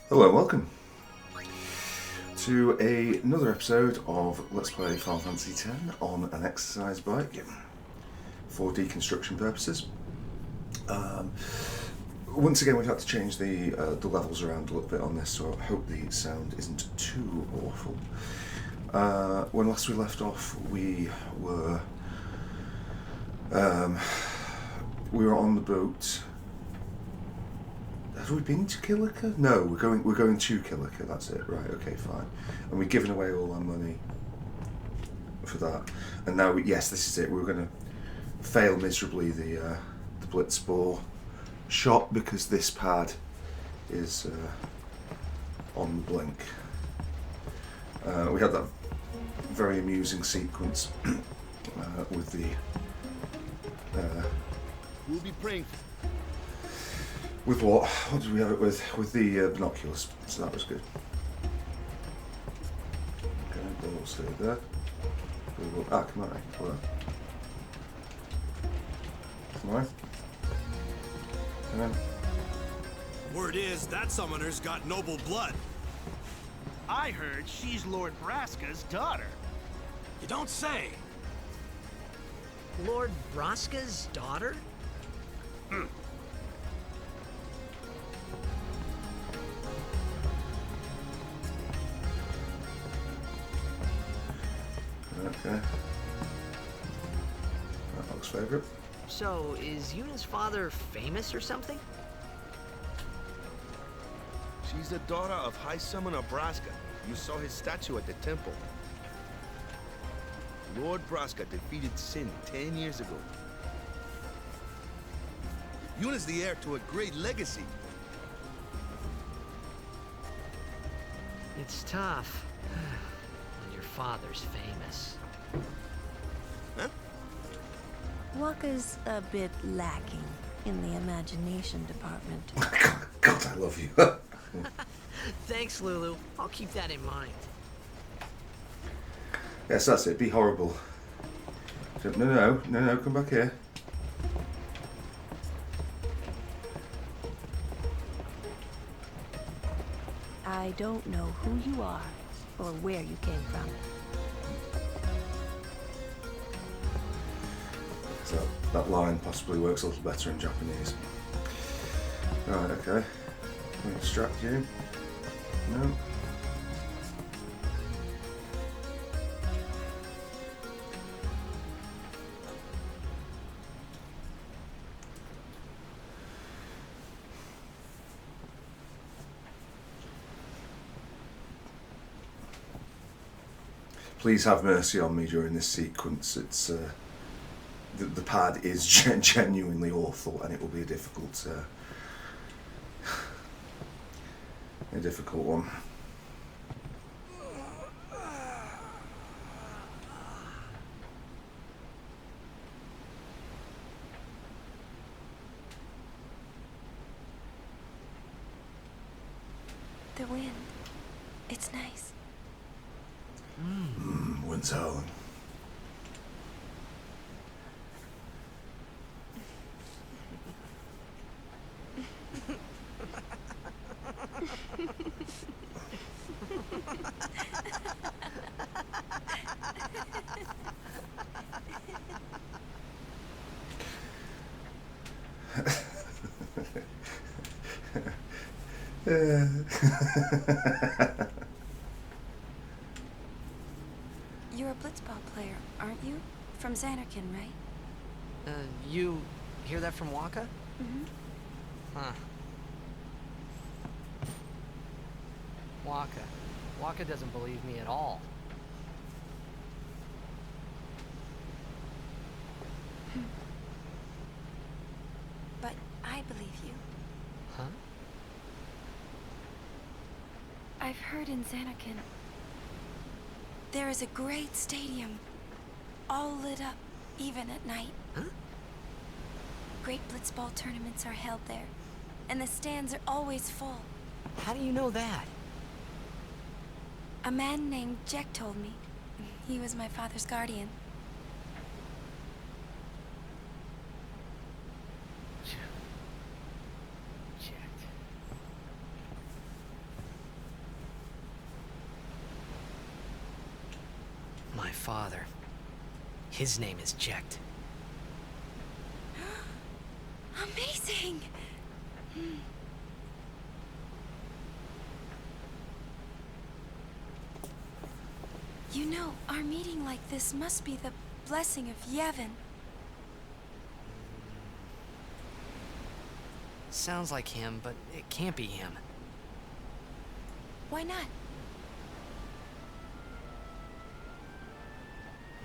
Hello and welcome to another episode of Let's Play Final Fantasy X on an exercise bike for deconstruction purposes. Once again, we've had to change the levels around a little bit on this, so I hope the sound isn't too awful. When last we left off, we were on the boat. Have we been to Killiker? No, we're going to Killiker. That's it. Right. Okay. Fine. And we've given away all our money for that. And now, yes, this is it. We're going to fail miserably the Blitzball shot because this pad is on the blink. We had that very amusing sequence with the. We'll be praying. With what? What did we have it with? With the binoculars. So that was good. Okay, we'll stay there. Come on, come on. Come on. Come on. Word is that summoner's got noble blood. I heard she's Lord Braska's daughter. You don't say. Lord Braska's daughter? Okay. That looks favourite. So, is Yuna's father famous or something? She's the daughter of High Summoner Braska. You saw his statue at the temple. Lord Braska defeated Sin 10 years ago. Yuna's the heir to a great legacy. It's tough when your father's famous. Huh? Waka's a bit lacking in the imagination department. God, I love you. Thanks, Lulu. I'll keep that in mind. Yes, that's it. Be horrible. No, come back here. I don't know who you are or where you came from. So that line possibly works a little better in Japanese. Right, okay. Can we distract you? No. Please have mercy on me during this sequence. It's the pad is genuinely awful, and it will be a difficult one. The wind. It's nice. Wind's howling. You're a blitzball player, aren't you? From Xanarkin, right? You hear that from Waka? Mm-hmm. Huh. Waka. Waka doesn't believe me at all. But I believe you. Huh? I've heard in Xanarkin there is a great stadium, all lit up, even at night. Huh? Great blitzball tournaments are held there, and the stands are always full. How do you know that? A man named Jack told me. He was my father's guardian. father. His name is Jecht. Amazing! You know, our meeting like this must be the blessing of Yevon. Sounds like him, but it can't be him. Why not?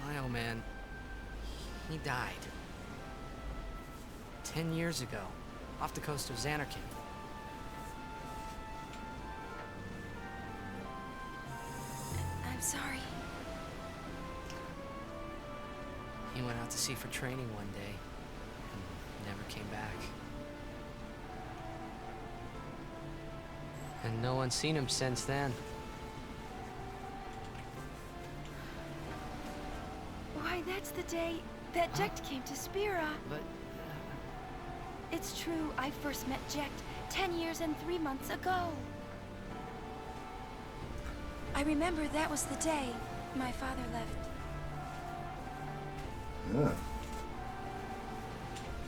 My old man, he died. 10 years ago, off the coast of Xanarkand. I'm sorry. He went out to sea for training one day, and never came back. And no one's seen him since then. Why, that's the day that Jecht came to Spira. But, It's true, I first met Jecht 10 years and 3 months ago. I remember that was the day my father left. Yeah.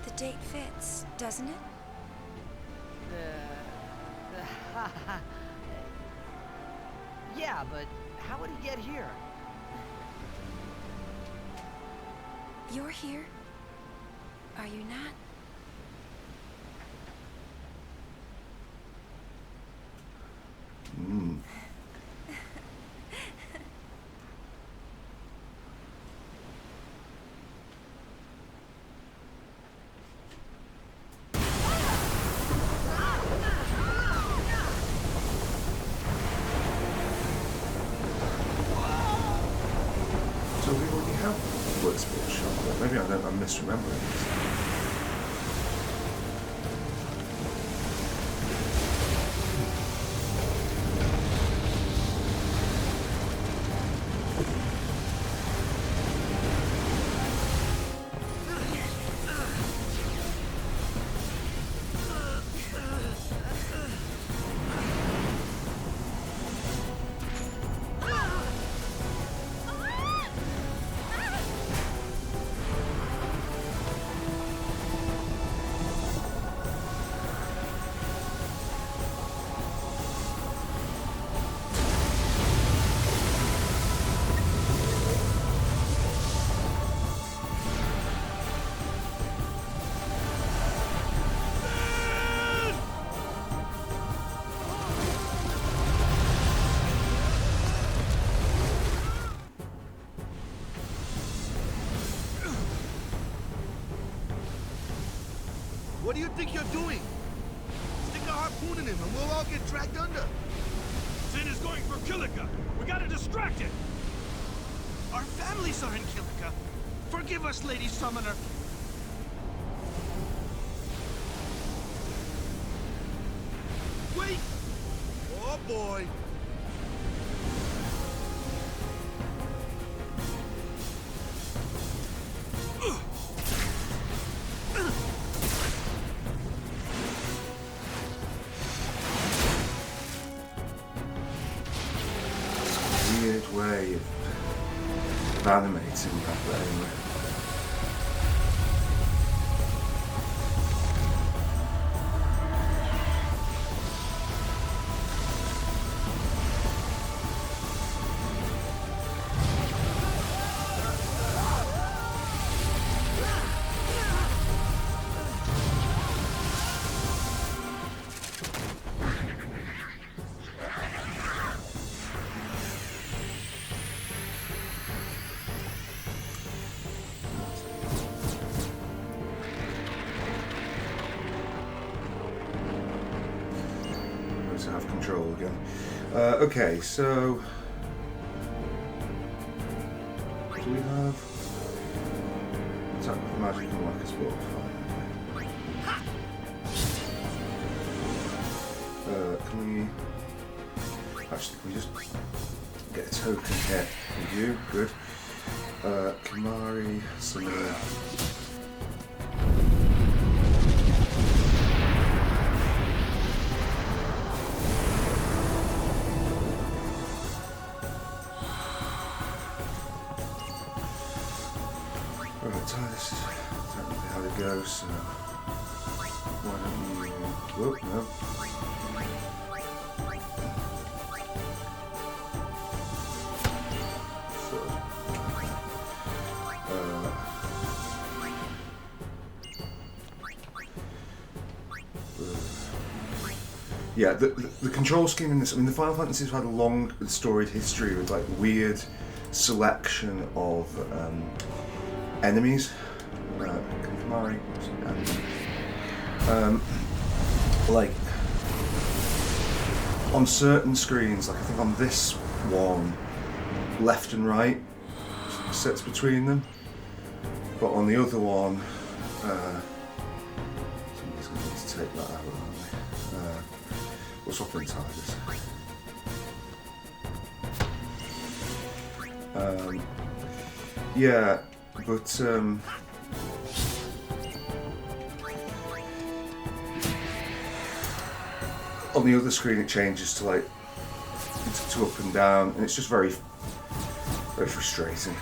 The date fits, doesn't it? yeah, but how would he get here? You're here? Are you not? Mm. So we already have blood sport shot. Maybe I'm misremembering this. What do you think you're doing? Stick a harpoon in him and we'll all get dragged under. Sin is going for Kilika. We gotta distract it. Our families are in Kilika. Forgive us, Lady Summoner. Wait! Oh boy! Weird way of animating that, but anyway. To have control again. Okay, so do we have attack with magic and like a sport? Can we actually can we just get a token hit with you? Good. Kamari, similar. go, so why don't you... Whoop, no. Yeah, the control scheme in this, I mean, the Final Fantasies have had a long and storied history with like weird selection of enemies. Kamari, like on certain screens, like I think on this one, left and right sits between them, but on the other one, somebody's going to need to take that out, aren't they? We'll swap in tigers. Yeah, but on the other screen it changes to like to up and down, and it's just very frustrating.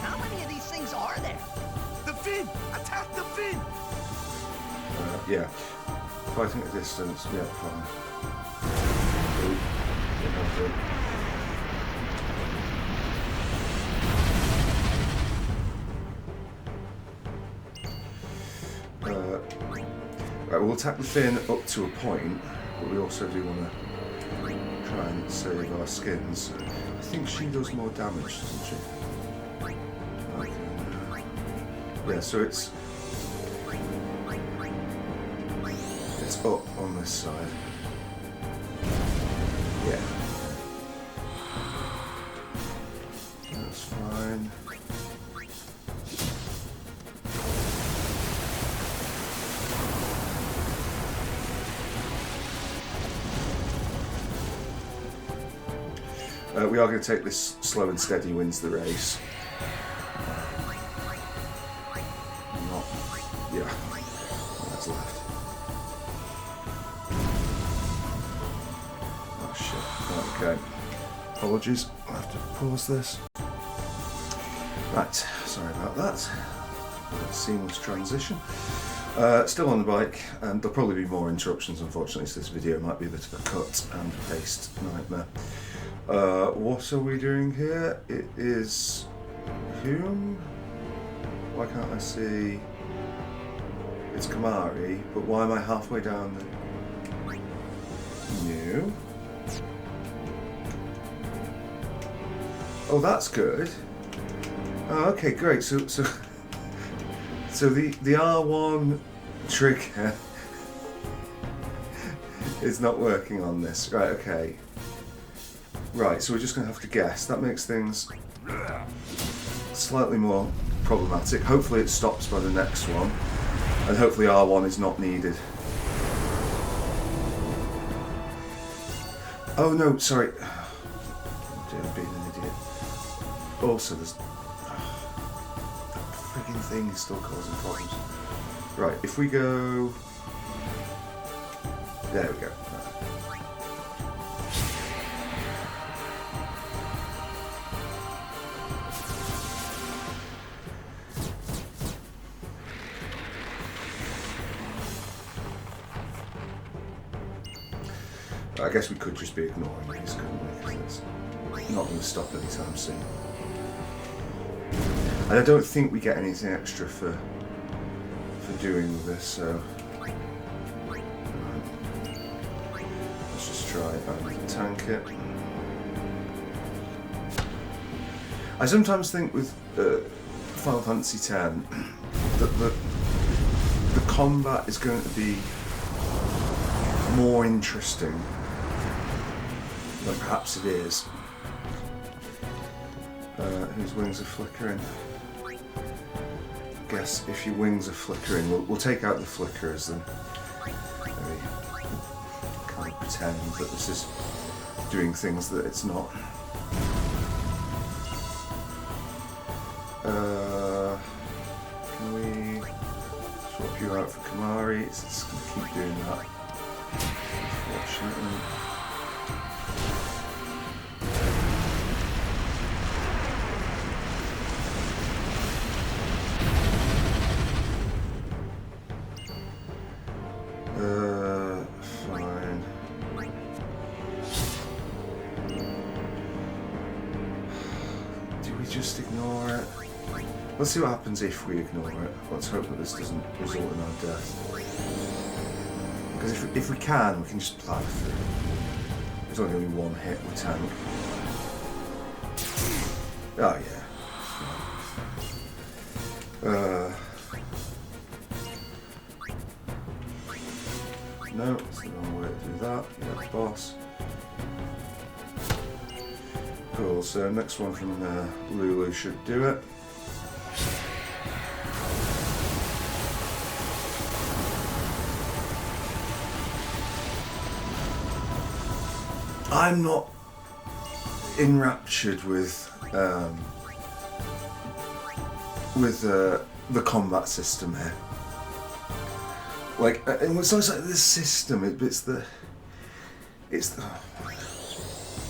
How many of these things are there? The fin! Attack the fin! Yeah, fighting at a distance, yeah, fine. Ooh, not good. Right, we'll attack the fin up to a point, but we also do want to try and save our skins. I think she does more damage, doesn't she? Okay. Yeah, so it's up on this side. Yeah. That's fine. We are going to take this slow and steady wins the race. Not, yeah, that's left. Oh shit, okay. Apologies, I have to pause this. Right, sorry about that. Seamless transition. Still on the bike, and there'll probably be more interruptions unfortunately, so this video might be a bit of a cut and paste nightmare. What are we doing here? It is Hume. Why can't I see? It's Kamari, but why am I halfway down the new? Oh, that's good. Oh, okay, great. So the R1 trigger is not working on this. Right, okay. Right, so we're just going to have to guess. That makes things slightly more problematic. Hopefully it stops by the next one, and hopefully R1 is not needed. Oh no, sorry. I'm being an idiot. Also, there's... that frigging thing is still causing problems. Right, if we go... There we go. I guess we could just be ignoring these, couldn't we? Because it's not going to stop anytime soon. And I don't think we get anything extra for doing this, so... let's just try and tank it. I sometimes think with Final Fantasy X that the combat is going to be more interesting than perhaps it is. Whose wings are flickering? Guess if your wings are flickering, we'll take out the flickers and maybe kind of pretend that this is doing things that it's not. Can we swap you out for Kamari? It's just going to keep doing that. Unfortunately. just ignore it? Let's see what happens if we ignore it. Let's hope that this doesn't result in our death. Because if we can just plough through. There's only going to be one hit with tank. Oh yeah. No, it's the wrong way to do that. Yeah, boss. Cool, so next one from Lulu should do it. I'm not enraptured with the combat system here. Like, and it's always like this system. It's the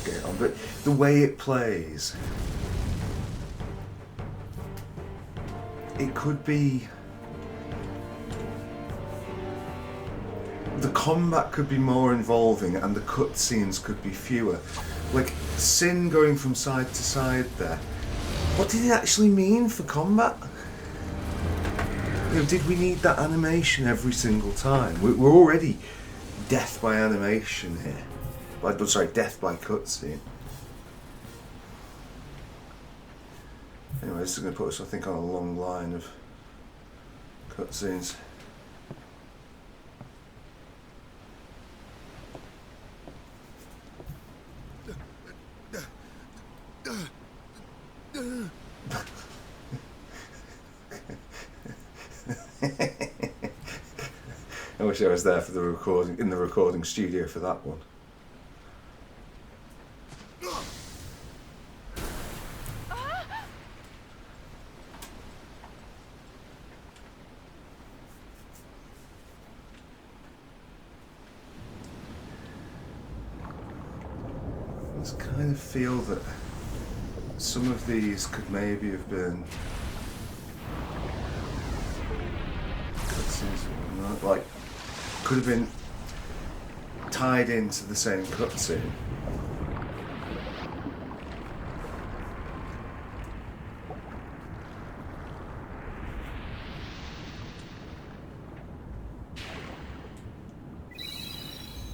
get it on, but the way it plays, it could be. The combat could be more involving and the cutscenes could be fewer. Like, Sin going from side to side there. What did it actually mean for combat? You know, did we need that animation every single time? We're already death by animation here. Sorry, death by cutscene. Anyway, this is going to put us, I think, on a long line of cutscenes. I wish I was there for the recording, in the recording studio for that one. I just kind of feel that some of these could maybe have been cutscenes, like, could have been tied into the same cutscene.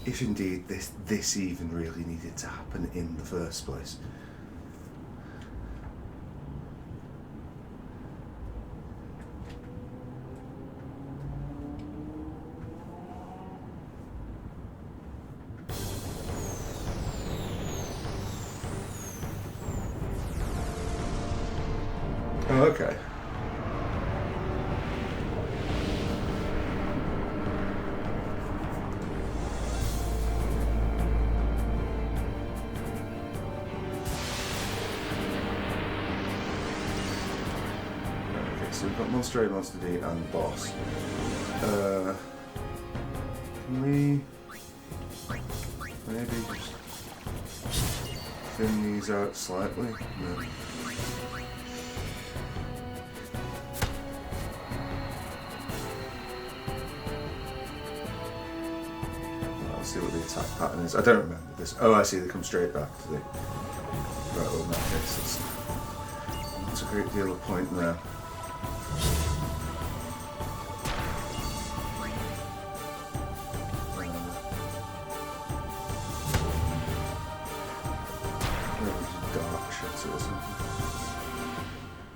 If indeed this even really needed to happen in the first place. Oh, okay. Okay, so we've got Monster A, Monster D, and Boss. Can we maybe just thin these out slightly? No. See what the attack pattern is. I don't remember this. Oh, I see. They come straight back to the. Right, well, in that case, that's a great deal of point there. Dark shot or something.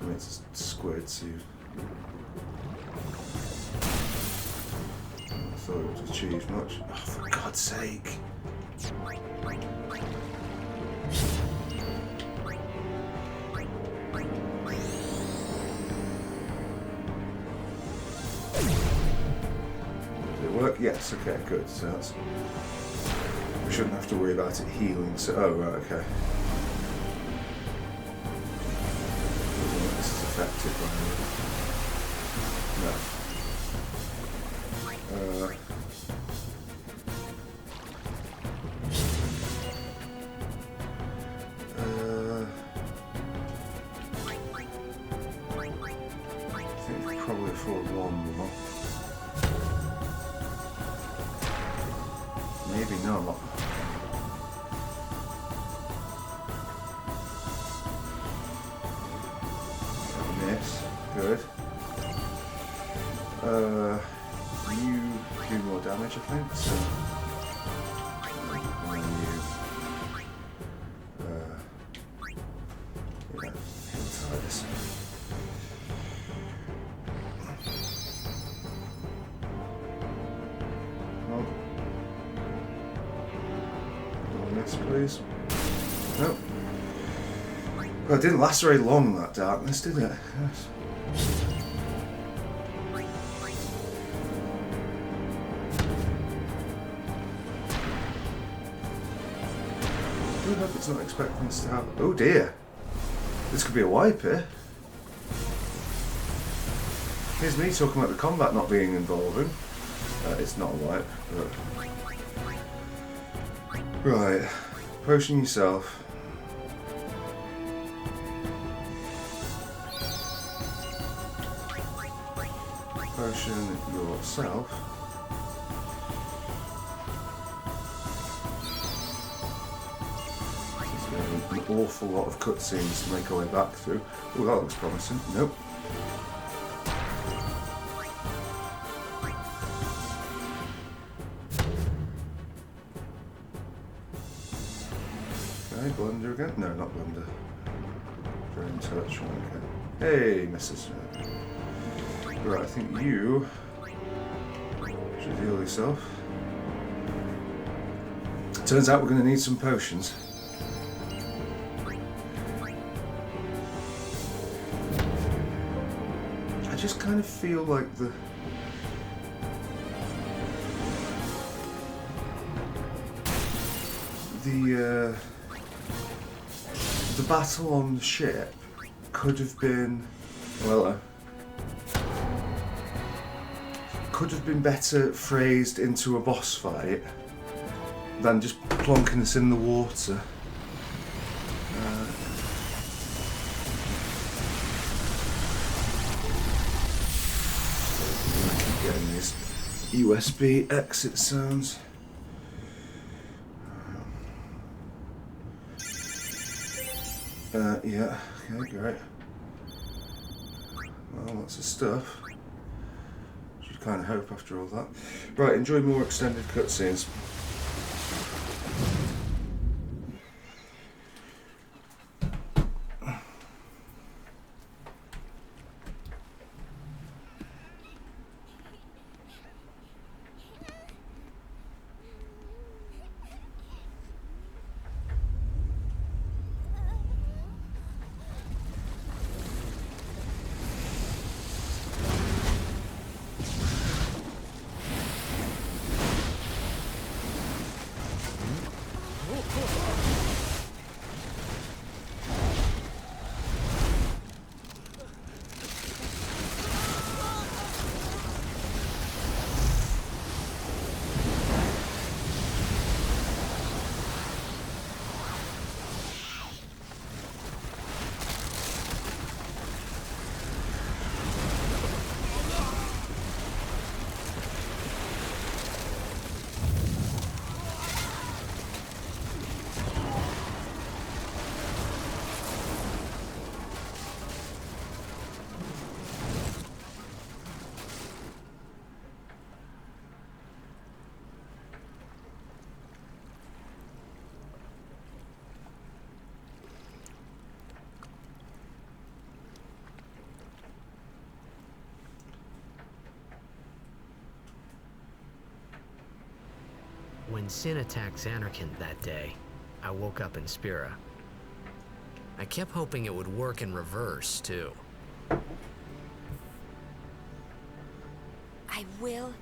I mean, it's a squared suit. I thought it would achieve much. Oh, for God's sake. Did it work? Yes, okay, good. So that's. We shouldn't have to worry about it healing. So, oh, right, okay. This is effective by no. I think we could probably afford one more. Maybe not. You do more damage, I think, so... And then you... yeah, he'll try this. Oh. Don't miss, please. Nope. Well, it didn't last very long, that darkness, did it? Yes. I hope it's not expecting us to have... Oh dear! This could be a wipe here. Here's me talking about the combat not being involving. It's not a wipe, but... Right. Potion yourself. Potion yourself. There's going to be an awful lot of cutscenes to make our way back through. Oh, that looks promising. Nope. Okay, blunder again? No, not blunder. Drain touch. Okay. Hey, missus. Right, I think you should heal yourself. Turns out we're going to need some potions. I just kind of feel like the battle on the ship could have been, well, could have been better phrased into a boss fight than just plonking us in the water. I keep getting these USB exit sounds. Yeah, okay, great. Well, lots of stuff. Should kind of hope after all that. Right, enjoy more extended cutscenes. When Sin attacked Xanarkand that day, I woke up in Spira. I kept hoping it would work in reverse, too. I will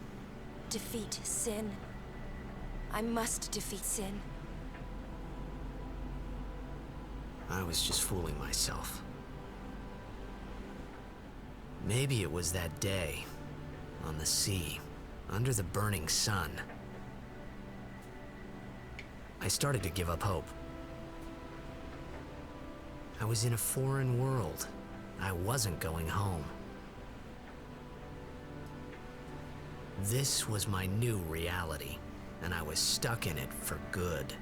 defeat Sin. I must defeat Sin. I was just fooling myself. Maybe it was that day, on the sea, under the burning sun. I started to give up hope. I was in a foreign world. I wasn't going home. This was my new reality, and I was stuck in it for good.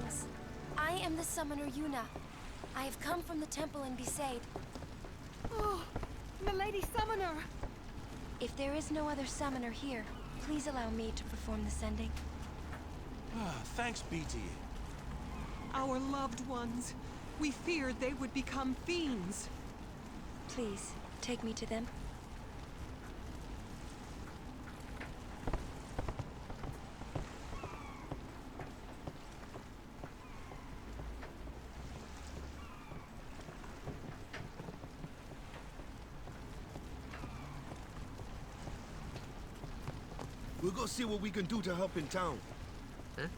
Greetings. I am the summoner Yuna. I have come from the temple in Besaid. Oh, Milady Summoner! If there is no other summoner here, please allow me to perform the sending. Thanks, BT. Our loved ones. We feared they would become fiends. Please, take me to them. We'll go see what we can do to help in town. Huh?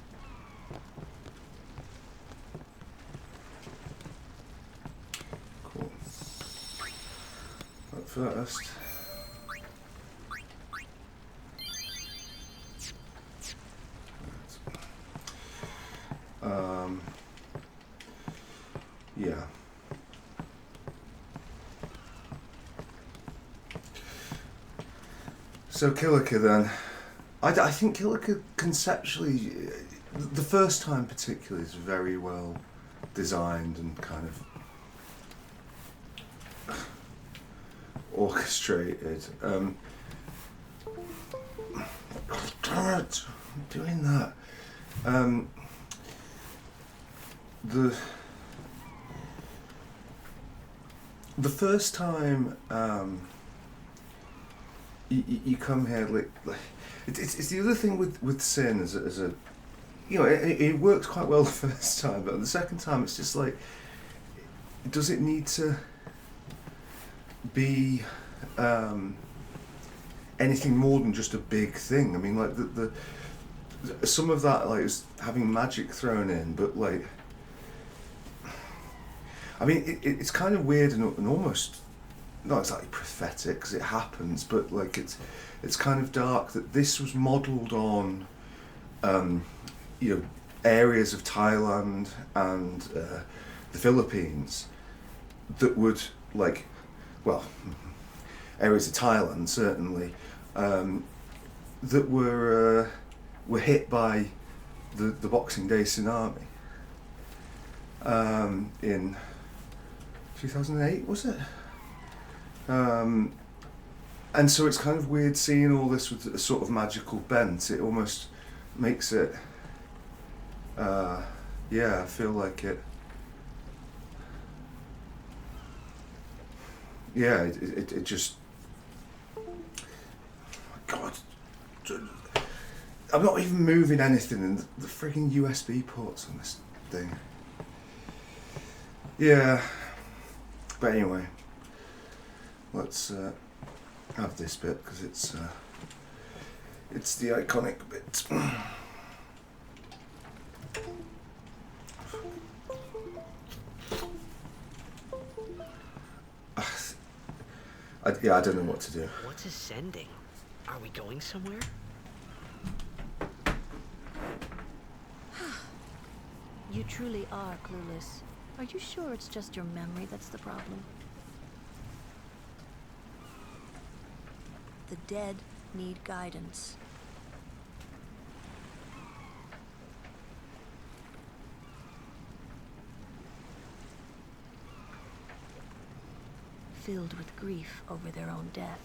Cool. But first... yeah. So Kilika then. I think Kilika conceptually, the first time particularly, is very well designed and kind of orchestrated. God damn it! I'm doing that. The first time you come here, like it's the other thing with Sin as a you know, it works quite well the first time, but the second time it's just like, does it need to be anything more than just a big thing? I mean, like the some of that like is having magic thrown in, but like, I mean, it's kind of weird and almost not exactly prophetic because it happens, but like it's kind of dark that this was modelled on you know, areas of Thailand and the Philippines that would, like, well, areas of Thailand certainly that were hit by the Boxing Day tsunami in 2008, was it? And so it's kind of weird seeing all this with a sort of magical bent. It almost makes it, yeah, I feel like it, yeah, it just, oh my God, I'm not even moving anything, and the frigging USB ports on this thing. Yeah, but anyway, let's have this bit because it's the iconic bit. I don't know what to do. What's his sending? Are we going somewhere? You truly are clueless. Are you sure it's just your memory that's the problem? The dead need guidance. Filled with grief over their own death,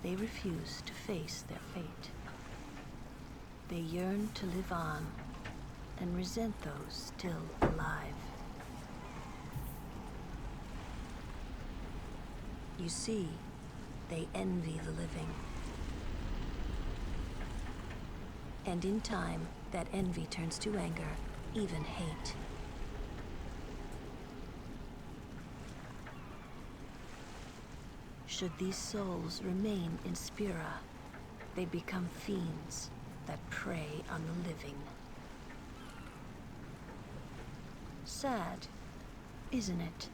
they refuse to face their fate. They yearn to live on and resent those still alive. You see, they envy the living. And in time, that envy turns to anger, even hate. Should these souls remain in Spira, they become fiends that prey on the living. Sad, isn't it?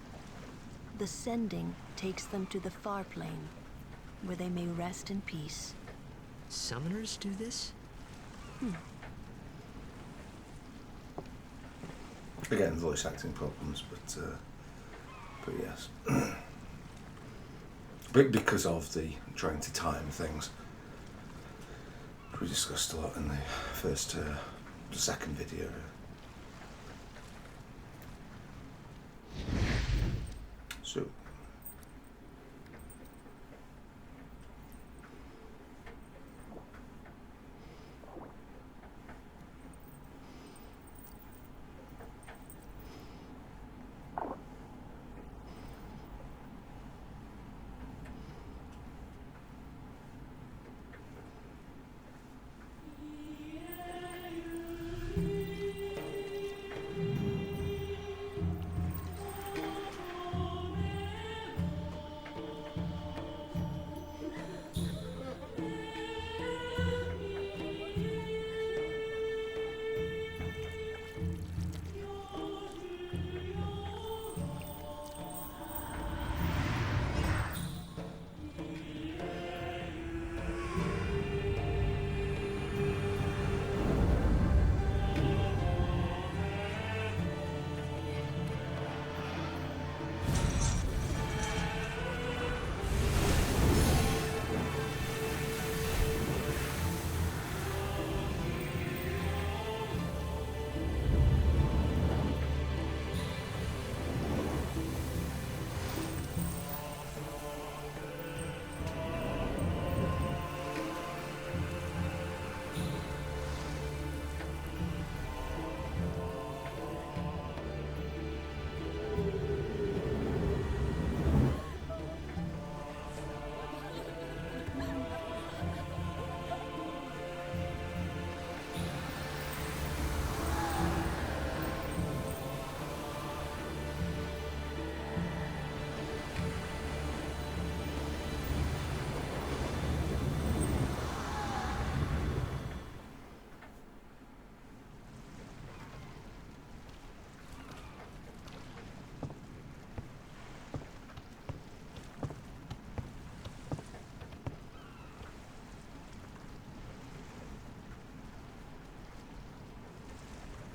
The sending takes them to the far plane, where they may rest in peace. Summoners do this? Again, voice acting problems, but yes. But because of the trying to time things, we discussed a lot in the first, the second video. So.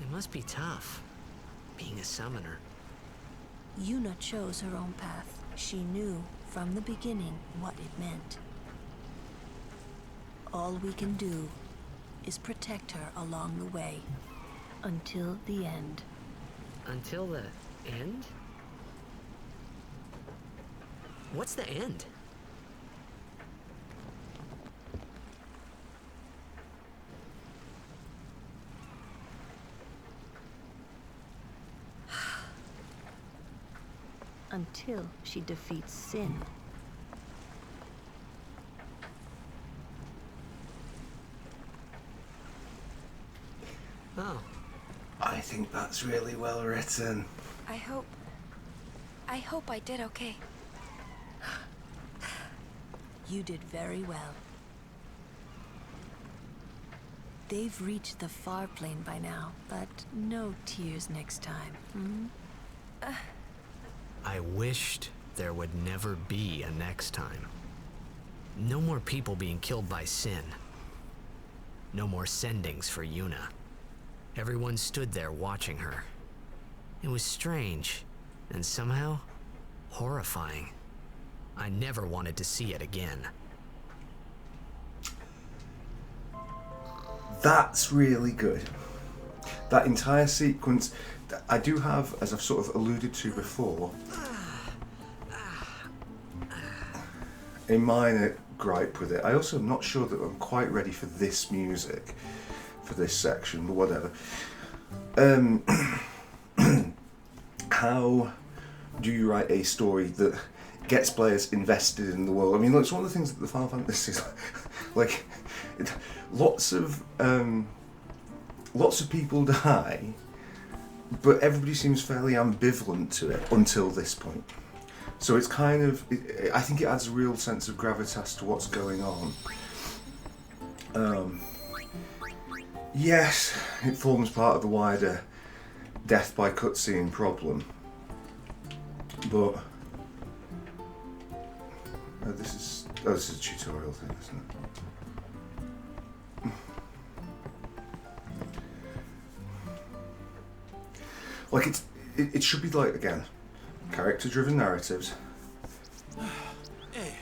It must be tough, being a summoner. Yuna chose her own path. She knew from the beginning what it meant. All we can do is protect her along the way, until the end. Until the end? What's the end? Until she defeats sin. Oh. I think that's really well written. I hope I did okay. You did very well. They've reached the far plane by now, but no tears next time. Hmm? I wished there would never be a next time. No more people being killed by sin. No more sendings for Yuna. Everyone stood there watching her. It was strange, and somehow horrifying. I never wanted to see it again. That's really good. That entire sequence, I do have, as I've sort of alluded to before, a minor gripe with it. I also am not sure that I'm quite ready for this music, for this section, but whatever. How do you write a story that gets players invested in the world? I mean, look, it's one of the things that the Final Fantasy is like. Lots of people die, but everybody seems fairly ambivalent to it until this point. So it's kind of, I think it adds a real sense of gravitas to what's going on. Yes, it forms part of the wider death by cutscene problem, but this is a tutorial thing, isn't it? Like it should be like, again, character-driven narratives. Hey,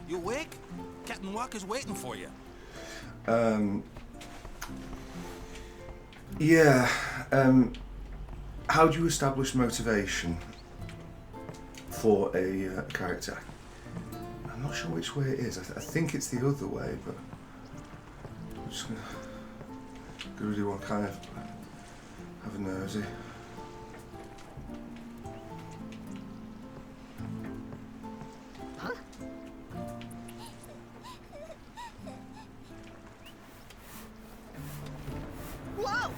you awake? Captain Walker's waiting for you. Yeah. How do you establish motivation for a character. I'm not sure which way it is. I think it's the other way, but I'm just gonna do one kind of have a nosy. Whoa!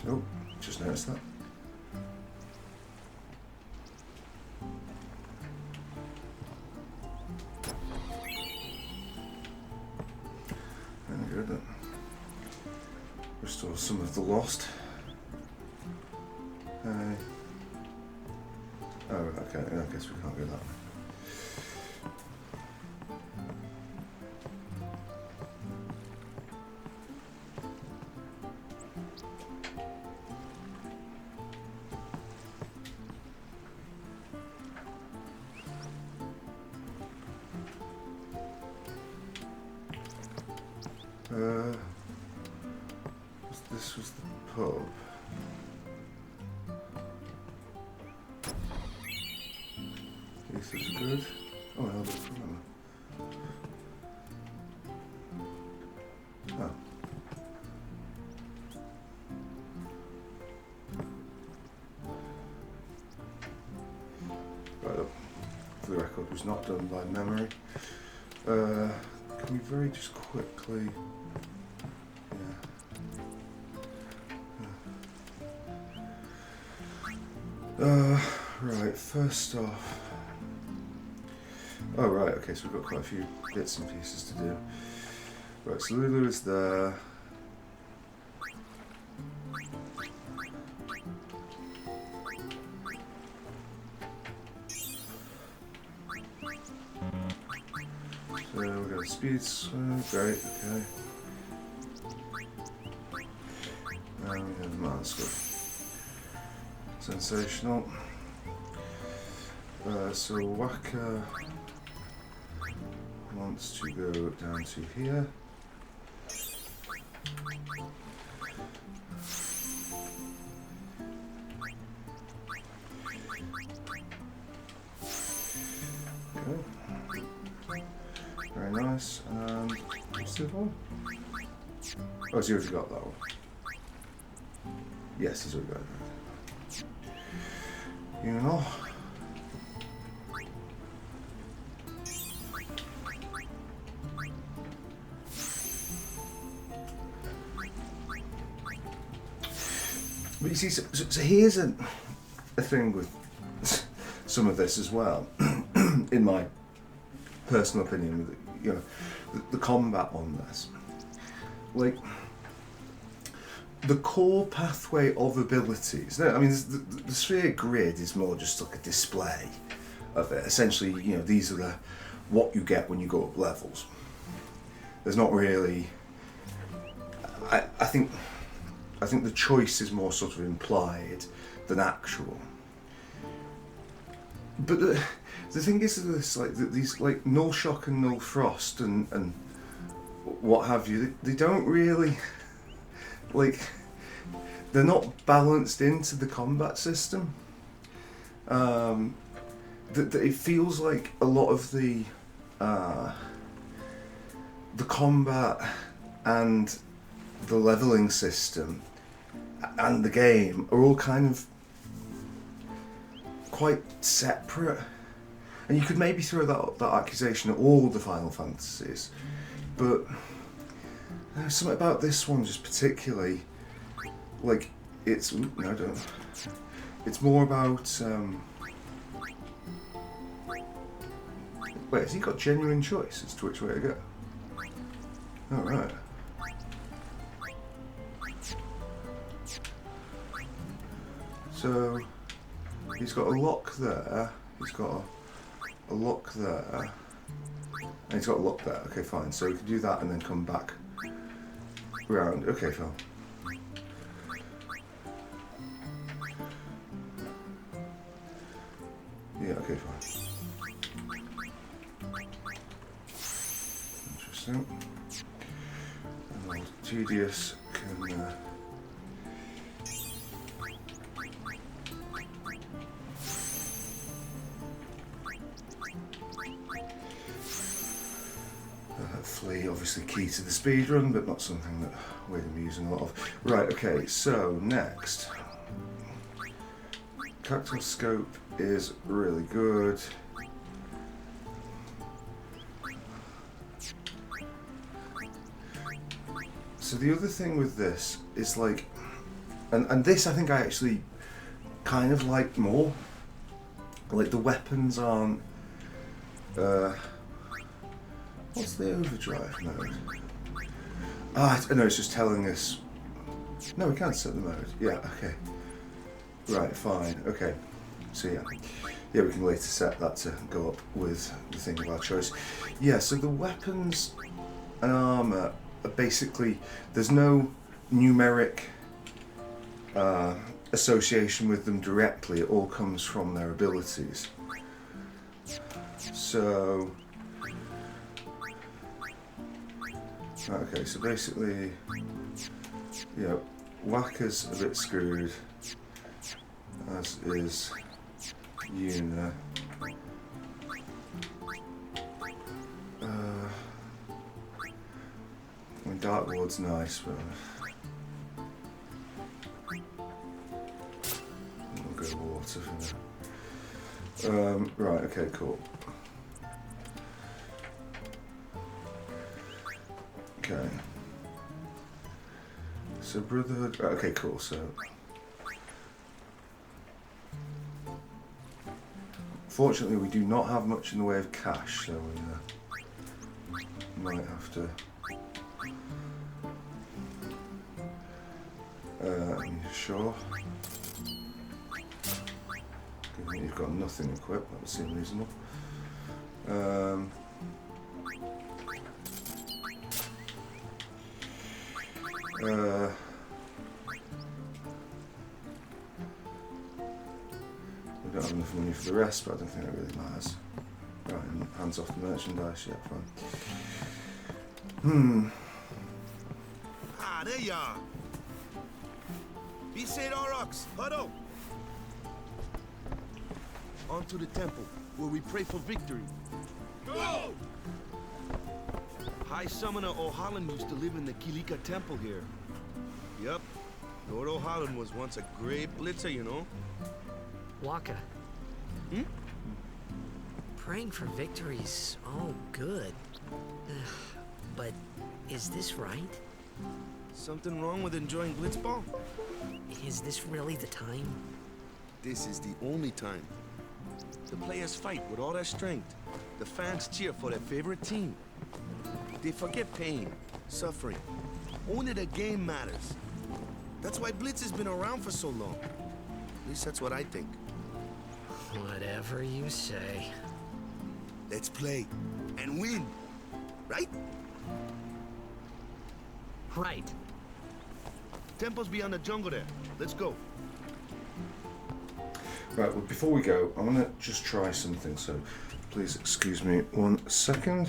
Oh, just noticed that. Very good. Restore some of the lost. Oh, okay. I guess we can't go that way. This was the pub. This is good. Oh, no, that's from oh. Right up. For the record, was not done by memory. Can we very just quickly... Right, first off... Oh right, okay, so we've got quite a few bits and pieces to do. Right, so Lulu is there. So we've got speed swim, great, okay. Now we have mask. Sensational. So Waka wants to go down to here. Okay. Very nice. And what's the other one? Oh, he's already got that one. Yes, he's already got that. You know. But you see, so here's a thing with some of this as well, in my personal opinion, with you know, the combat on this. Like, the core pathway of abilities, no, I mean, the sphere grid is more just like a display of it. Essentially, you know, these are what you get when you go up levels. There's not really, I think the choice is more sort of implied than actual. But the thing is, this like these like null shock and null frost and what have you, they don't really like, they're not balanced into the combat system. It feels like a lot of the combat and the leveling system and the game are all kind of quite separate, and you could maybe throw that accusation at all the Final Fantasies, but there's something about this one just particularly, like, it's no, don't. It's more about wait, has he got genuine choice as to which way to go? Oh right. So he's got a lock there. He's got a lock there. And he's got a lock there. Okay, fine. So we can do that and then come back round. Okay, fine. Yeah, okay, fine. Interesting. And old Tedious can... Flee, obviously key to the speedrun, but not something that we're going to be using a lot of. Right, okay, so next. Tactile scope is really good. So the other thing with this is like, and this I think I actually kind of like more. Like the weapons aren't, what's the overdrive mode? Ah, no, it's just telling us. No, we can't set the mode. Yeah, okay. Right, fine. Okay. So yeah, we can later set that to go up with the thing of our choice. Yeah. So the weapons and armor are basically, there's no numeric association with them directly. It all comes from their abilities. So. Okay, so basically, yeah, Whacker's a bit screwed, as is Una. I mean, Dark Ward's nice, but we'll go water for now. Right, okay, cool. Okay. So Brotherhood. Okay, cool. So fortunately, we do not have much in the way of cash, so we might have to. Sure. Given that you've got nothing equipped, that would seem reasonable. We don't have enough money for the rest, but I don't think that really matters. Right, and hands off the merchandise, yeah, fine. Ah, there you are. Be St. Aurochs, huddle. On to the temple, where we pray for victory. Go! High Summoner O'Halloran used to live in the Kilika Temple here. Yup. Lord O'Halloran was once a great blitzer, you know. Waka. Hmm? Praying for victory's all good. But is this right? Something wrong with enjoying blitzball? Is this really the time? This is the only time. The players fight with all their strength. The fans cheer for their favorite team. They forget pain, suffering. Only the game matters. That's why Blitz has been around for so long. At least that's what I think. Whatever you say. Let's play and win, right? Right. Temple's beyond the jungle there. Let's go. Right, well, before we go, I want to just try something, so please excuse me 1 second.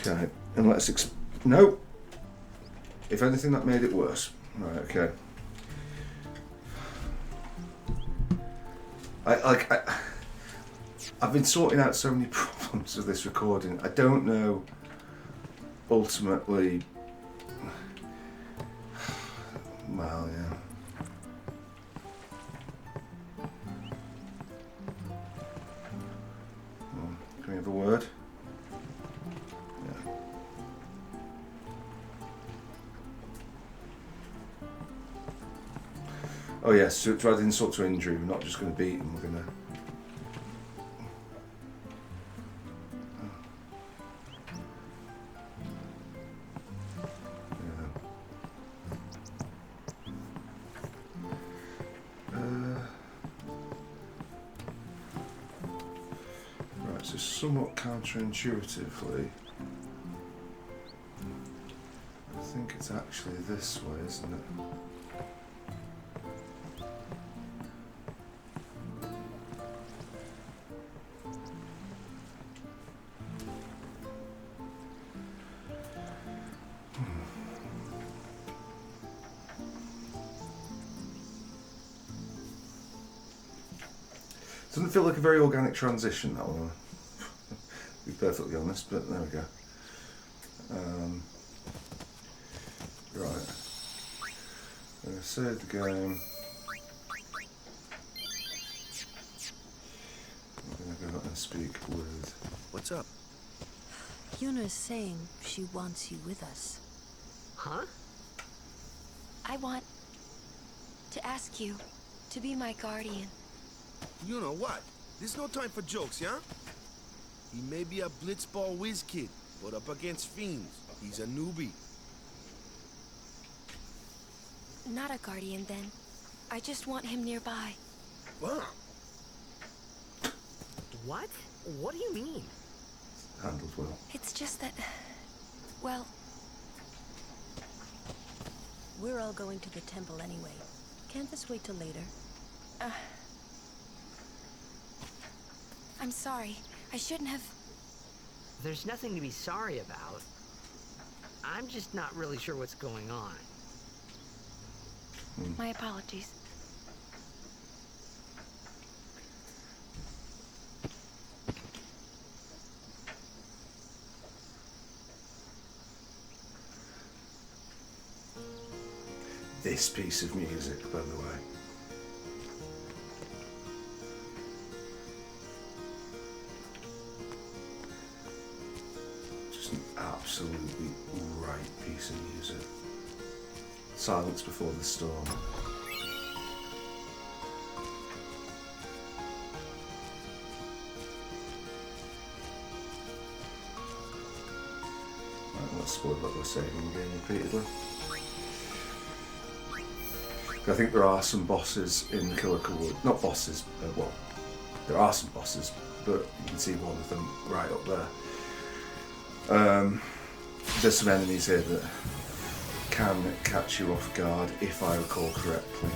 Okay, and let's no. If anything, that made it worse. Right, okay. I've been sorting out so many problems with this recording. I don't know. Ultimately, well, yeah. of a word. Yeah. Oh yes, to add insult to injury, we're not just going to beat him, we're going to... Right, so somewhat counterintuitively, I think it's actually this way, isn't it? Doesn't feel like a very organic transition, that one. To be perfectly honest, but there we go. Right. I'm going to save the game. I'm going to go and speak with... What's up? Yuna's saying she wants you with us. Huh? I want to ask you to be my guardian. You know what? There's no time for jokes, yeah? He may be a blitzball whiz kid, but up against fiends, he's a newbie. Not a guardian, then. I just want him nearby. Wow. What? What do you mean? Handled well. It's just that... Well, We're all going to the temple anyway. Can't this wait till later? I'm sorry. I shouldn't have... There's nothing to be sorry about. I'm just not really sure what's going on. My apologies. This piece of music, by the way. Just an absolutely right piece of music. Silence before the storm. Right, let's spoil what we're saying again repeatedly. I think there are some bosses in Killer Wood. Not bosses, well, there are some bosses, but you can see one of them right up there. There's some enemies here that can catch you off guard, if I recall correctly.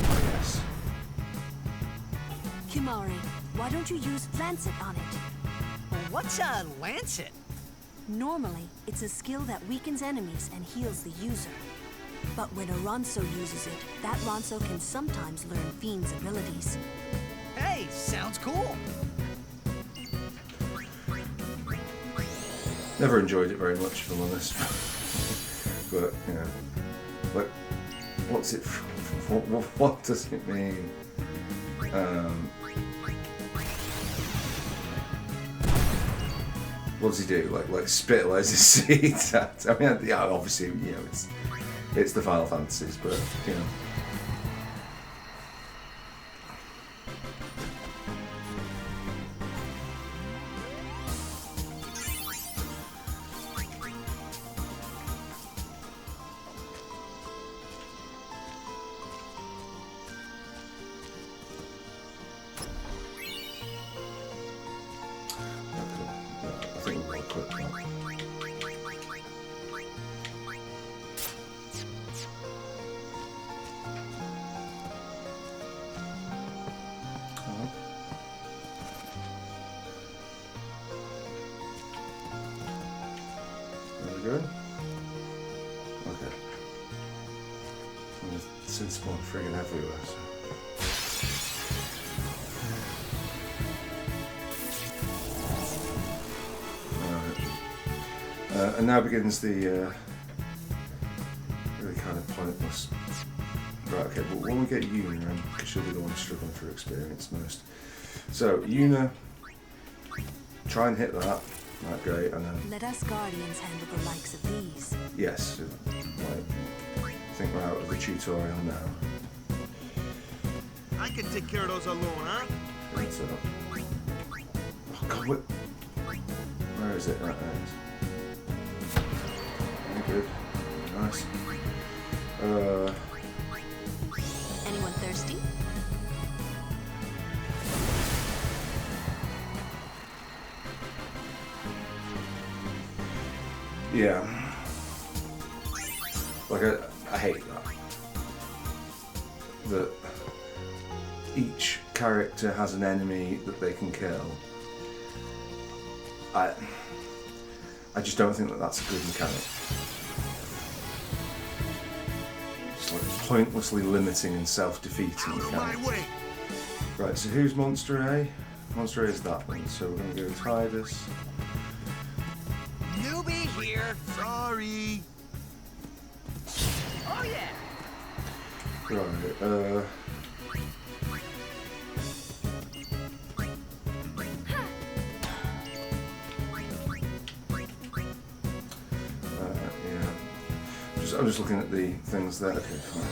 Oh, yes. Kimari, why don't you use Lancet on it? What's a lancet? Normally, it's a skill that weakens enemies and heals the user. But when a Ronso uses it, that Ronso can sometimes learn Fiend's abilities. Hey, sounds cool. Never enjoyed it very much, if I'm honest. But, you know, like, what's it? What does it mean? What does he do? Like spitalize his seeds? I mean, yeah, obviously, you know, it's the Final Fantasies, but you know. I think we'll quit that. There we go. Okay. Since spawn friggin' everywhere, so. And now begins the really kind of pointless Right, okay, but when we get Una in, because she'll be the one struggling for experience most. So, Una, try and hit that. Right, great, and then... Let us Guardians handle the likes of these. Yes, like, I think we're out of the tutorial now. I can take care of those alone, huh? That's it. Oh god, where is it? Right there it is. Very good. Nice. Anyone thirsty? Yeah. Like, I hate that. That each character has an enemy that they can kill. I just don't think that that's a good mechanic. Just like pointlessly limiting and self-defeating mechanic. Right, so who's Monster A? Monster A is that one, so we're going to go with Tidus. Newbie here. Sorry. Oh yeah. Right, yeah. I'm just looking at the things there. Okay, fine.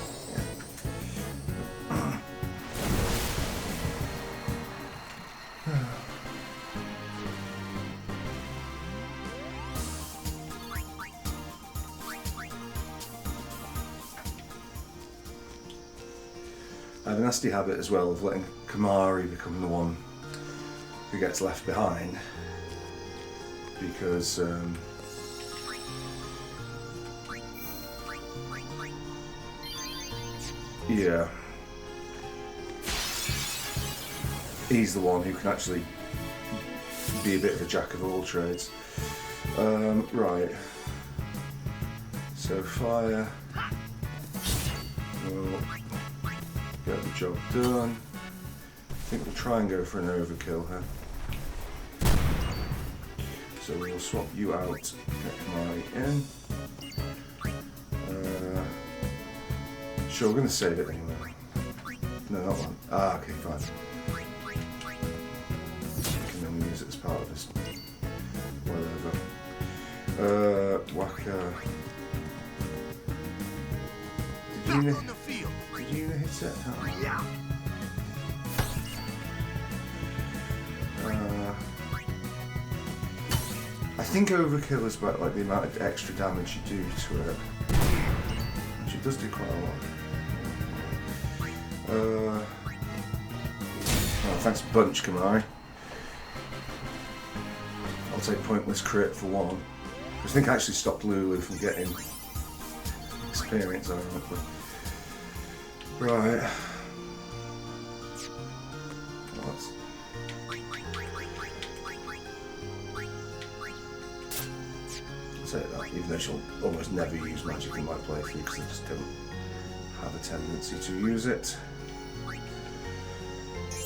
I have a nasty habit as well of letting Kamari become the one who gets left behind, because yeah, he's the one who can actually be a bit of a jack of all trades. Right, so fire will get the job done. I think we'll try and go for an overkill here. So we'll swap you out, get Kamari in. Sure, we're going to save it anyway. No, not one. Ah, okay, fine. And then we use it as part of this. Whatever. Waka. Did you hit it? Oh. Yeah. I think overkill is about like the amount of extra damage you do to it. Which it does do quite a lot. Oh, thanks a bunch, Kamari. I'll take pointless crit for one. I think I actually stopped Lulu from getting experience, ironically. Right. Well, that's... Say that, even though she'll almost never use magic in my playthrough because I just don't have a tendency to use it.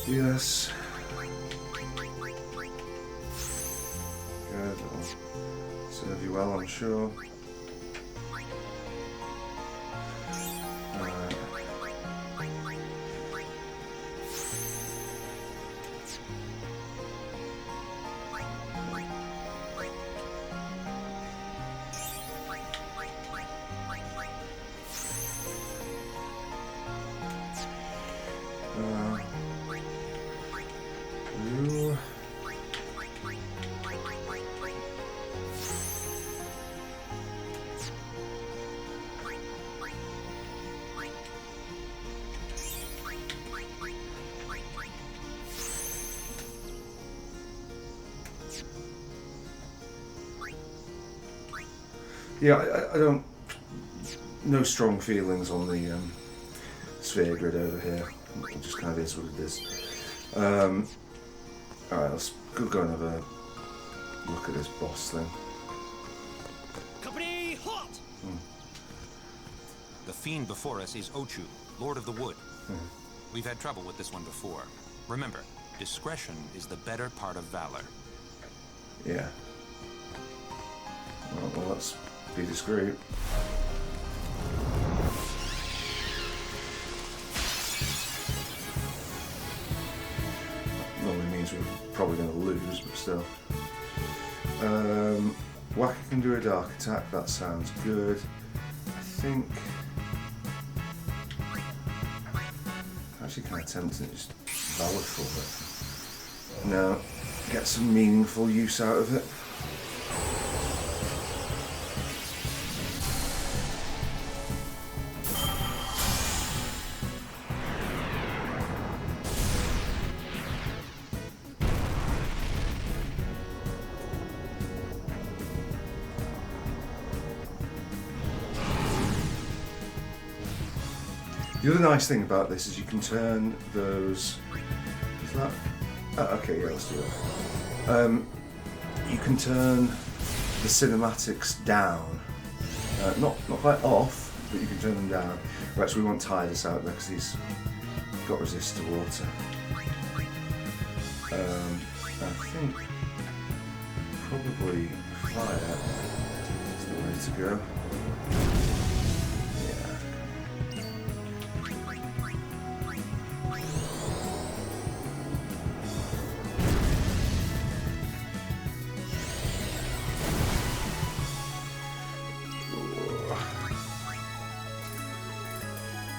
Yes. Good, that'll serve you well, I'm sure. Yeah, I don't... No strong feelings on the sphere grid over here. It just kind of is what it is. Alright, let's go and have a look at this boss thing. Company, halt! The fiend before us is Ochu, Lord of the Wood. We've had trouble with this one before. Remember, discretion is the better part of valor. Yeah. Well, let's be discreet. means we're probably going to lose, but still. Whacker can do a dark attack, that sounds good. I think... Actually kind of tempting to just valor for it. No, get some meaningful use out of it. The other nice thing about this is you can turn those... Is that... Oh, okay, yeah, let's do that. You can turn the cinematics down. Not quite off, but you can turn them down. Right, so we want Tidus out there because he's got resist to water. I think probably fire is the way to go.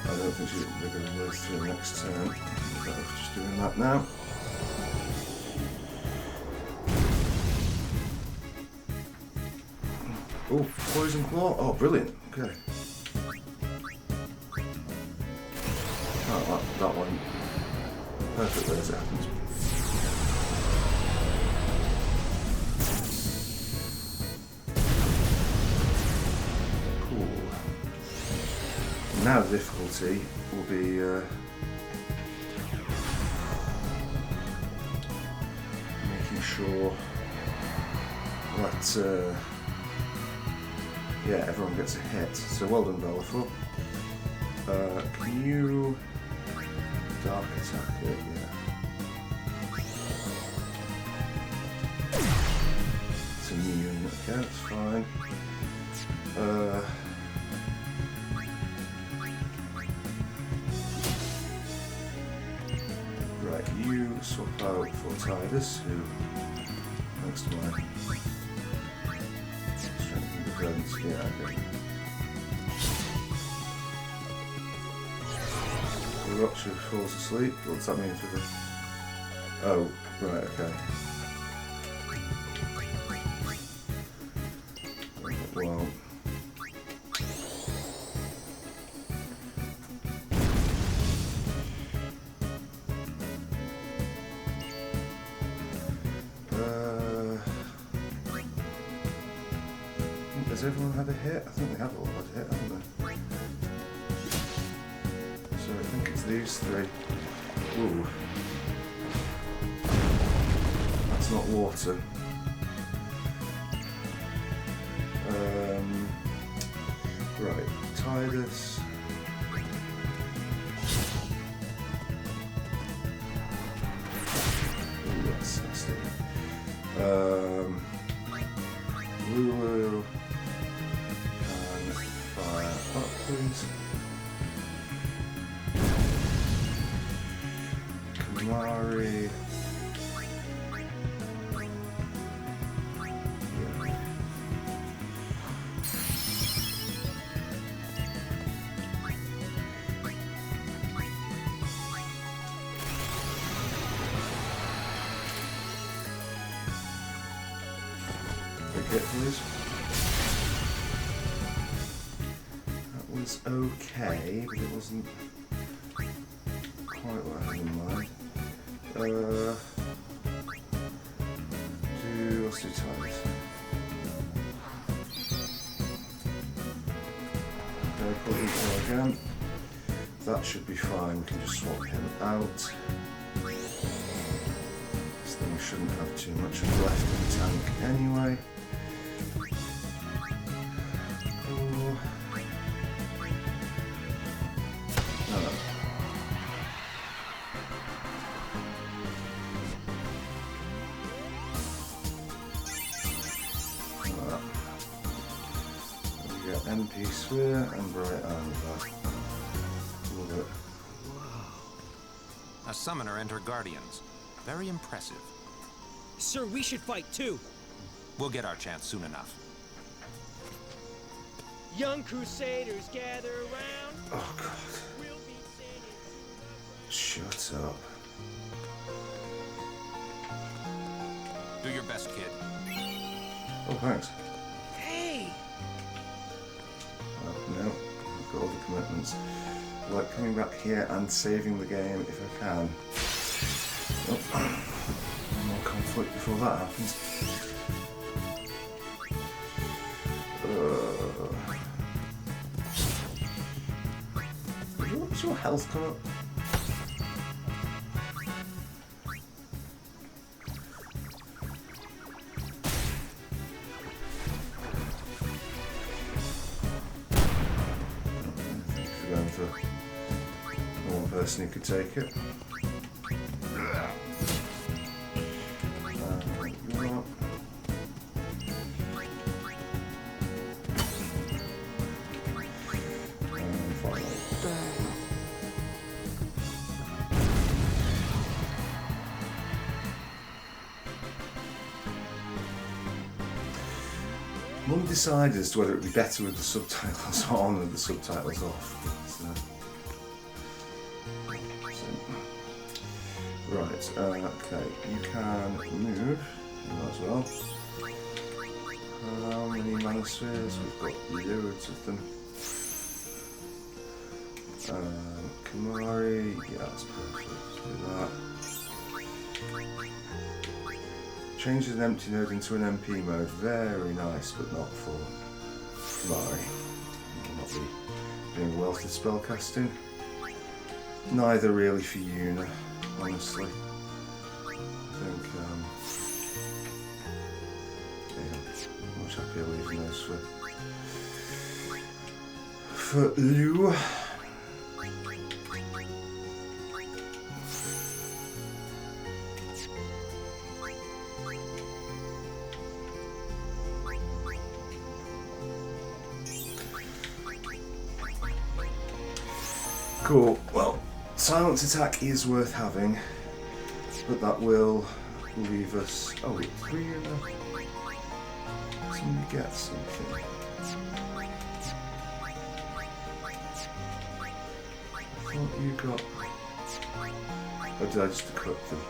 I don't think they're going to live through next turn. We're just doing that now. Oh, Poison Claw. Oh, brilliant. Okay. Oh, that one perfectly as it happens. Now the difficulty will be making sure that yeah, everyone gets a hit. So well done, Bellafor. Can you dark attack it? Yeah. It's immune. Okay, that's fine. Right, you swap out for Tidus, who, thanks to my strength and defense, yeah, okay. Rupture falls asleep. What does that mean for the... Oh, right, okay. Well... Has everyone had a hit? I think they have all had a hit, haven't they? So I think it's these three. Ooh. That's not water. Right, Tidus. Ooh, that's nasty. Lulu can fire up, please. Kamari. Hit, please. That was okay, but it wasn't quite what I had in mind. Let's do Tidus. Okay, put him again. That should be fine. We can just swap him out. This thing shouldn't have too much left in the tank anyway. MP Sphere and Bright Amber. Love it. A summoner entered Guardians. Very impressive. Sir, we should fight too. We'll get our chance soon enough. Young Crusaders gather around. Oh God. We'll be singing. Shut up. Do your best, kid. Oh, thanks. Hey! No, I've got other commitments. Like coming back here and saving the game if I can. Oh, more conflict before that happens. Does your health come up? Going for one person who could take it. You know what? Mum decided as to whether it would be better with the subtitles on or the subtitles off. Right, okay, you can move as well. How many manospheres? We've got loads of them. Kamari, yeah, that's perfect. Let's do that. Changes an empty node into an MP mode. Very nice, but not for Kamari. Will not be doing wealthy spellcasting. Neither really for Yuna, honestly. I think, yeah, I'm much happier leaving those for Liu. Cool. Well, silence attack is worth having, but that will leave us. Oh, wait, 3 in there. Somebody get something. I thought you got. Oh, did I just equip them?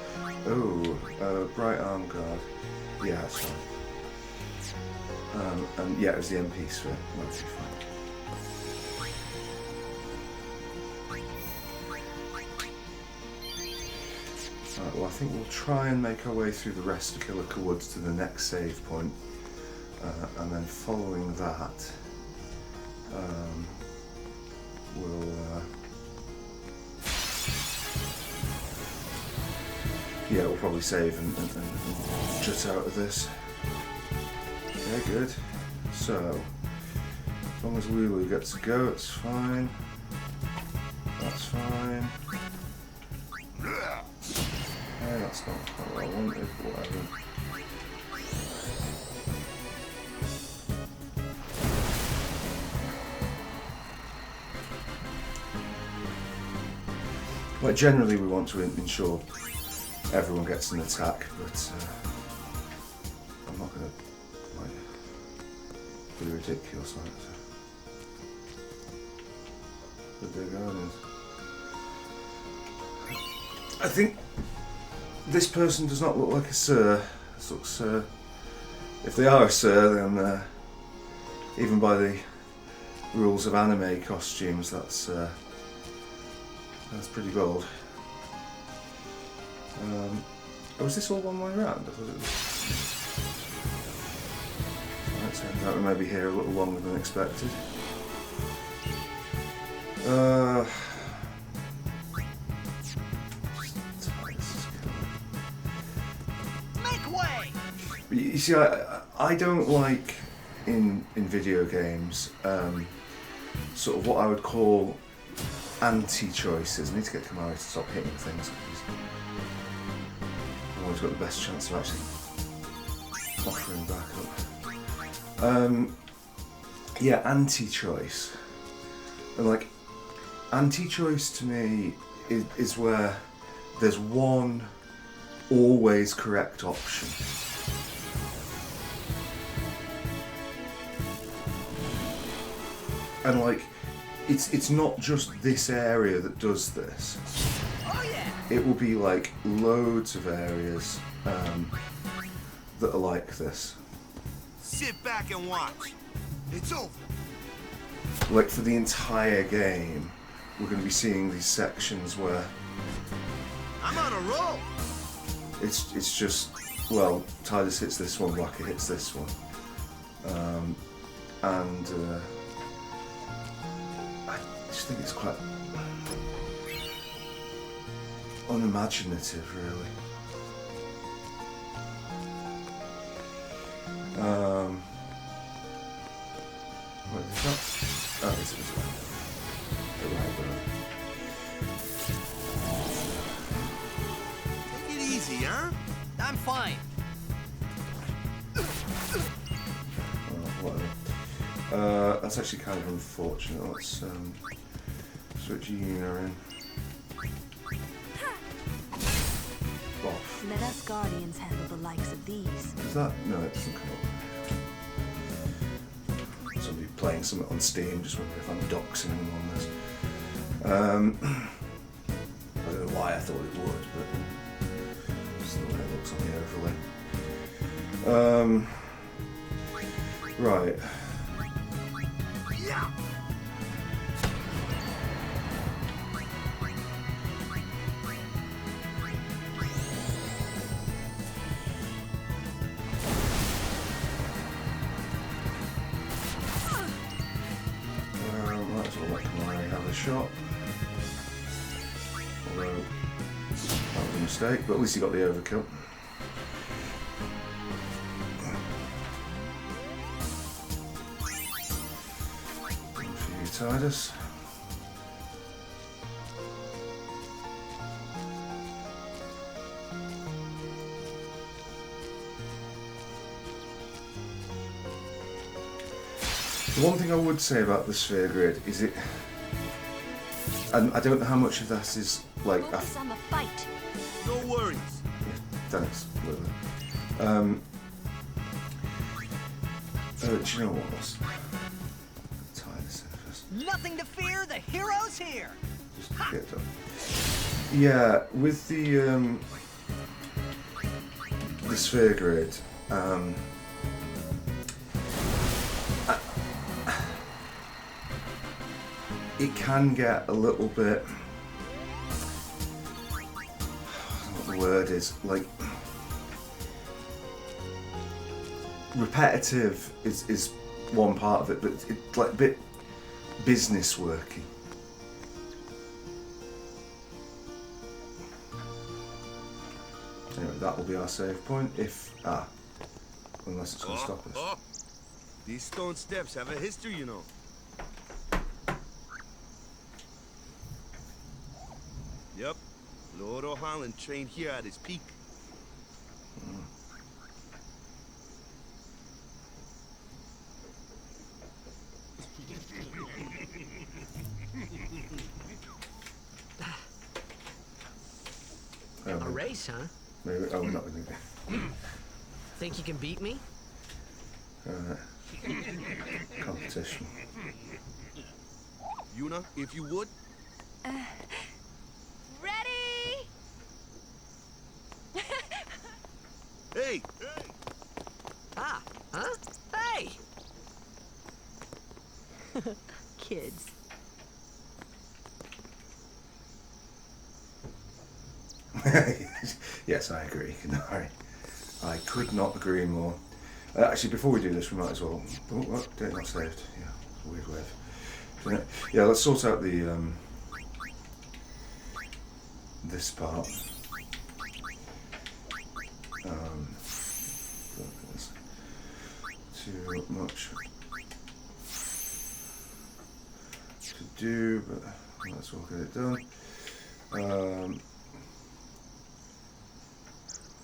Oh, bright arm guard. Yeah, that's fine. And yeah, it was the MP sphere. Mostly fine. Right, well, I think we'll try and make our way through the rest of Killiker Woods to the next save point, and then following that, we'll yeah, we'll probably save and jut out of this. Okay, good. So, as long as Lulu gets to go, it's fine. That's fine. Yeah, that's not what I wanted, whatever. Like, generally we want to ensure everyone gets an attack, but I'm not going to, like, be ridiculous like that. But there goes. I think this person does not look like a sir. This looks, if they are a sir, then even by the rules of anime costumes, that's pretty bold. Oh, is this all one way round? I thought it was. Well, it turns out we may be here a little longer than expected. You see, I don't like in video games sort of what I would call anti-choices. I need to get Kamari to stop hitting things. I've always got the best chance of actually offering back up. Yeah, anti-choice. And like, anti-choice to me is where there's one always correct option. And like, it's not just this area that does this. Oh yeah! It will be like loads of areas that are like this. Sit back and watch. It's over. Like for the entire game, we're going to be seeing these sections where I'm on a roll. it's just, well, Tidus hits this one, Waka hits this one, and I just think it's quite unimaginative, really. What is that? Oh, it's this one. The right one. Take it easy, huh? I'm fine. Whatever. That's actually kind of unfortunate. Let's switch Yuna in. Off. Let us Guardians handle the likes of these. Is that? No, it doesn't come up. Somebody playing something on Steam, just wondering if I'm doxing them on this. I don't know why I thought it would, but just the way it looks on the overlay. Right. Yeah. Might as well let Kamari have a shot. Although that was a mistake, but at least he got the overkill. For you, Tidus. The one thing I would say about the sphere grid is it, and I don't know how much of that is like. Focus on the fight. No worries. Yeah, thanks. Do you know what? Let's tie this in first. Nothing to fear, the hero's here! Just get it done. Yeah, with the sphere grid, it can get a little bit, I don't know what the word is, like, repetitive is one part of it, but it's like a bit business worky. Anyway, that will be our save point if, unless it's going to stop us. These stone steps have a history, you know. Yep, Lord O'Holland trained here at his peak. A race, huh? Maybe, we're not going to Think you can beat me? competition. Yuna, if you would. Ready? Hey! Ah, huh? Hey! Kids. Yes, I agree. No, I could not agree more. Actually, before we do this, we might as well. Oh, what? Date not saved. Yeah, weird wave. Yeah, let's sort out the this part. There's too much to do, but let's all get it done.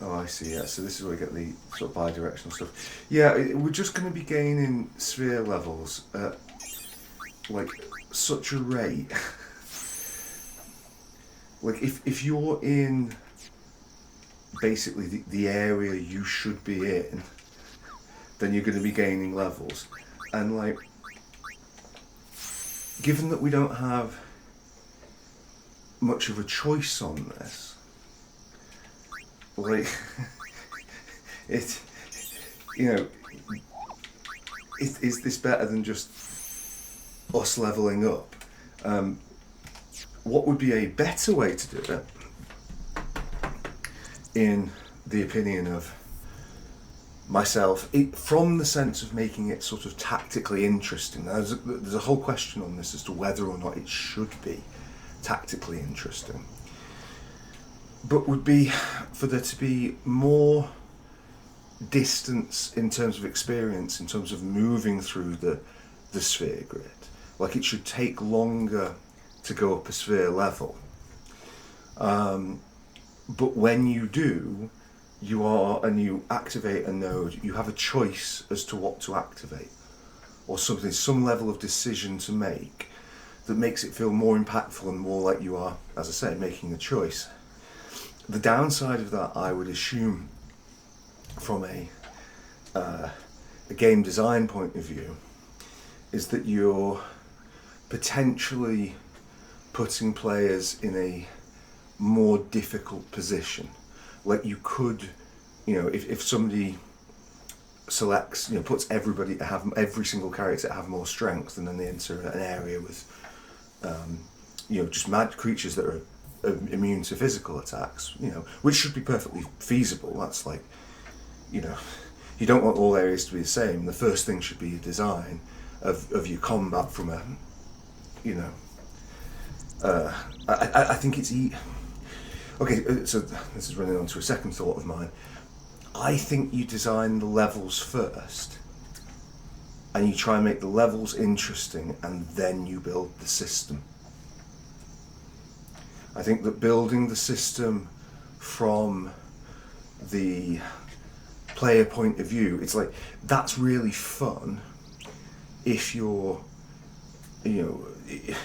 Oh, I see, yeah, so this is where we get the sort of bi-directional stuff. Yeah, we're just going to be gaining sphere levels at, like, such a rate. Like, if you're in basically the area you should be in, then you're going to be gaining levels. And like, given that we don't have much of a choice on this, like, it, you know, is this better than just us leveling up? What would be a better way to do it, in the opinion of myself, from the sense of making it sort of tactically interesting? There's a whole question on this as to whether or not it should be tactically interesting, but would be for there to be more distance in terms of experience, in terms of moving through the sphere grid. Like, it should take longer to go up a sphere level, but when you do, you activate a node, you have a choice as to what to activate, or some level of decision to make that makes it feel more impactful and more like you are, as I say, making a choice. The downside of that, I would assume, from a game design point of view, is that you're potentially putting players in a more difficult position. Like, you could, if somebody selects, puts everybody to have, every single character to have more strength, and then they enter an area with, just mad creatures that are immune to physical attacks, which should be perfectly feasible. That's like, you don't want all areas to be the same. The first thing should be a design of your combat from a, I think it's okay, so this is running on to a second thought of mine. I think you design the levels first, and you try and make the levels interesting, and then you build the system. I think that building the system from the player point of view, it's like, that's really fun if you're, if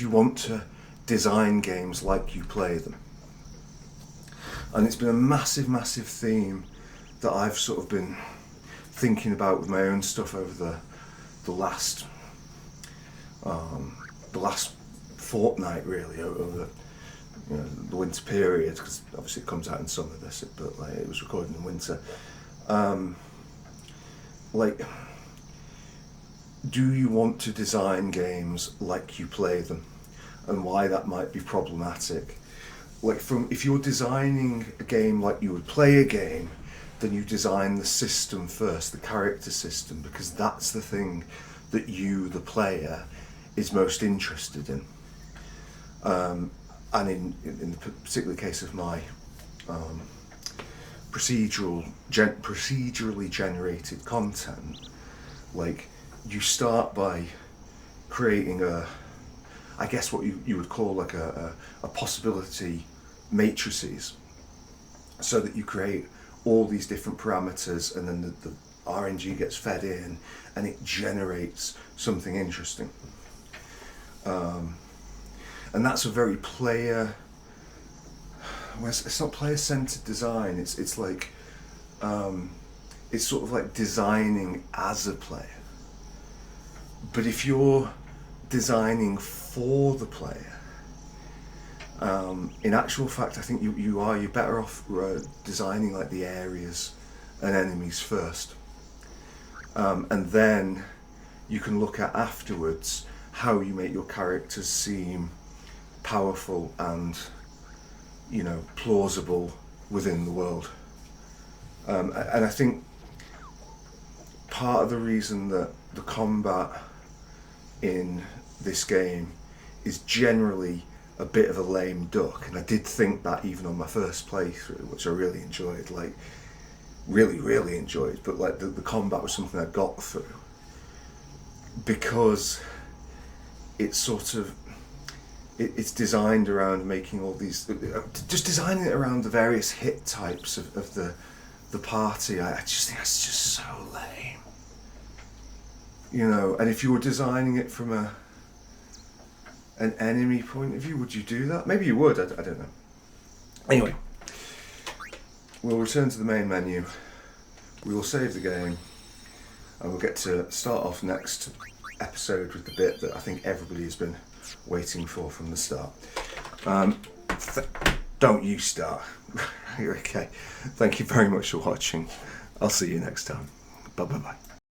you want to design games like you play them. And it's been a massive theme that I've sort of been thinking about with my own stuff over the last fortnight, really, over the winter period, because obviously it comes out in summer, this, but like, it was recorded in winter. Like, do you want to design games like you play them, and why that might be problematic? Like, if you're designing a game like you would play a game, then you design the system first, the character system, because that's the thing that you, the player, is most interested in. And in the particular case of my procedurally generated content, like, you start by creating I guess what you would call like a possibility matrices, so that you create all these different parameters, and then the RNG gets fed in and it generates something interesting. And that's a very it's not player-centered design, it's like, it's sort of like designing as a player. But if you're designing for the player, in actual fact, I think you're better off designing like the areas and enemies first, and then you can look at afterwards how you make your characters seem powerful and plausible within the world. And I think part of the reason that the combat in this game is generally a bit of a lame duck, and I did think that even on my first playthrough, which I really enjoyed, like really enjoyed, but like the combat was something I got through, because it's sort of, it's designed around making all these, just designing it around the various hit types of the party. I just think that's just so lame. And if you were designing it from an enemy point of view, would you do that? Maybe you would, I don't know. Anyway, we'll return to the main menu. We will save the game, and we'll get to start off next episode with the bit that I think everybody has been waiting for from the start. Don't you start. Okay. Thank you very much for watching. I'll see you next time. Bye bye bye.